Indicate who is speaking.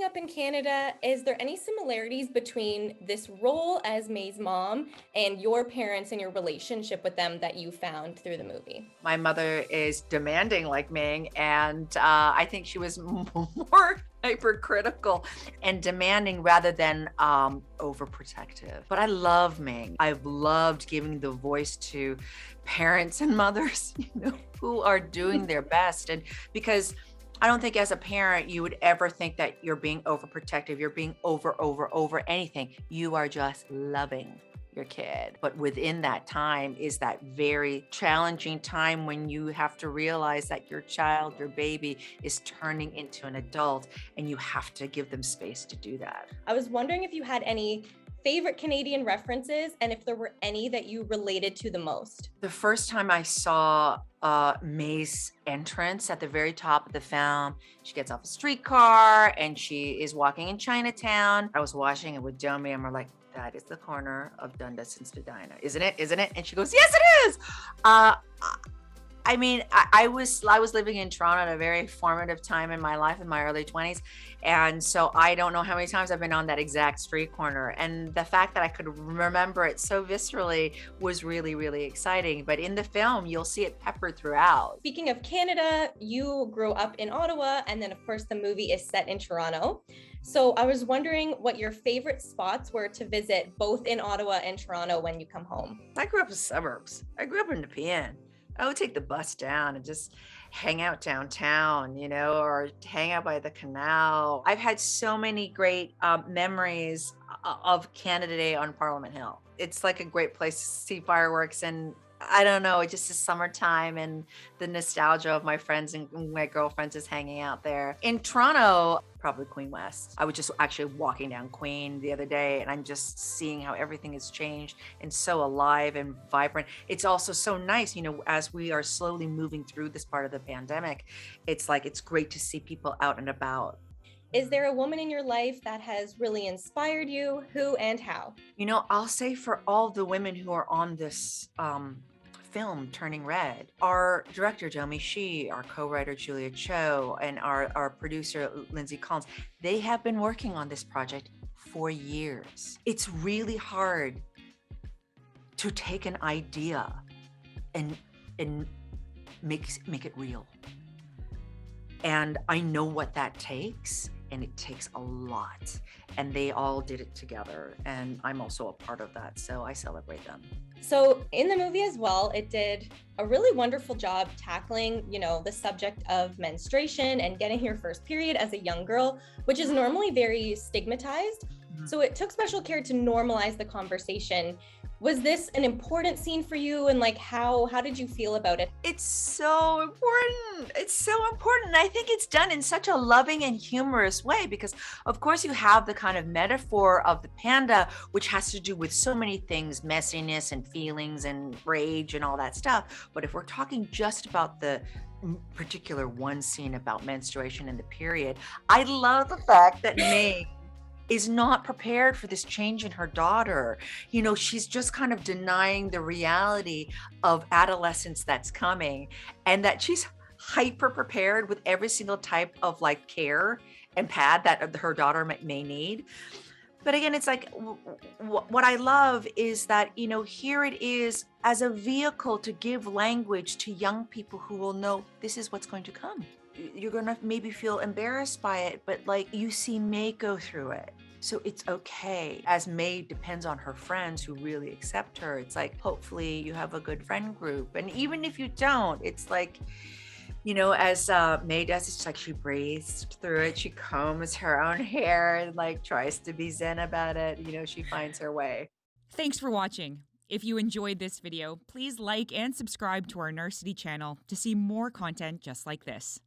Speaker 1: up in Canada, is there any similarities between this role as May's mom and your parents and your relationship with them that you found through the movie?
Speaker 2: My mother is demanding like Ming, and I think she was more hypercritical and demanding rather than overprotective. But I love Ming. I've loved giving the voice to parents and mothers, who are doing their best. And because I don't think as a parent you would ever think that you're being overprotective, you're being over anything. You are just loving your kid. But within that time is that very challenging time when you have to realize that your child, your baby, is turning into an adult and you have to give them space to do that.
Speaker 1: I was wondering if you had any favorite Canadian references and if there were any that you related to the most.
Speaker 2: The first time I saw May's entrance at the very top of the film, she gets off a streetcar and she is walking in Chinatown. I was watching it with Domi and we're like, that is the corner of Dundas and Spadina, isn't it? Isn't it? And she goes, yes, it is. I mean, I was living in Toronto at a very formative time in my life in my early 20s. And so I don't know how many times I've been on that exact street corner. And the fact that I could remember it so viscerally was really, really exciting. But in the film, you'll see it peppered throughout.
Speaker 1: Speaking of Canada, you grew up in Ottawa, and then of course the movie is set in Toronto. So I was wondering what your favorite spots were to visit both in Ottawa and Toronto when you come home.
Speaker 2: I grew up in the suburbs. I grew up in Nepean. I would take the bus down and just hang out downtown, or hang out by the canal. I've had so many great memories of Canada Day on Parliament Hill. It's like a great place to see fireworks, and I don't know, it just is summertime and the nostalgia of my friends and my girlfriends is hanging out there. In Toronto, probably Queen West. I was just actually walking down Queen the other day and I'm just seeing how everything has changed and so alive and vibrant. It's also so nice, as we are slowly moving through this part of the pandemic, it's like, it's great to see people out and about.
Speaker 1: Is there a woman in your life that has really inspired you? Who and how?
Speaker 2: I'll say for all the women who are on this film, Turning Red, our director, Domi Shi, our co-writer, Julia Cho, and our producer, Lindsay Collins, they have been working on this project for years. It's really hard to take an idea and make it real. And I know what that takes. And it takes a lot, and they all did it together, and I'm also a part of that, so I celebrate them.
Speaker 1: So in the movie as well, it did a really wonderful job tackling, the subject of menstruation and getting your first period as a young girl, which is normally very stigmatized. So it took special care to normalize the conversation. Was this an important scene for you? And how did you feel about it?
Speaker 2: It's so important. It's so important. I think it's done in such a loving and humorous way because, of course, you have the kind of metaphor of the panda, which has to do with so many things, messiness and feelings and rage and all that stuff. But if we're talking just about the particular one scene about menstruation and the period, I love the fact that Ming is not prepared for this change in her daughter. She's just kind of denying the reality of adolescence that's coming, and that she's hyper prepared with every single type of care and pad that her daughter may need. But again, it's like, what I love is that, here it is as a vehicle to give language to young people who will know this is what's going to come. You're going to maybe feel embarrassed by it, but you see May go through it. So it's okay. As May depends on her friends who really accept her, it's like, hopefully you have a good friend group. And even if you don't, it's like, as May does, it's like she breathes through it. She combs her own hair and tries to be zen about it. She finds her way.
Speaker 3: Thanks for watching. If you enjoyed this video, please like and subscribe to our Narcity channel to see more content just like this.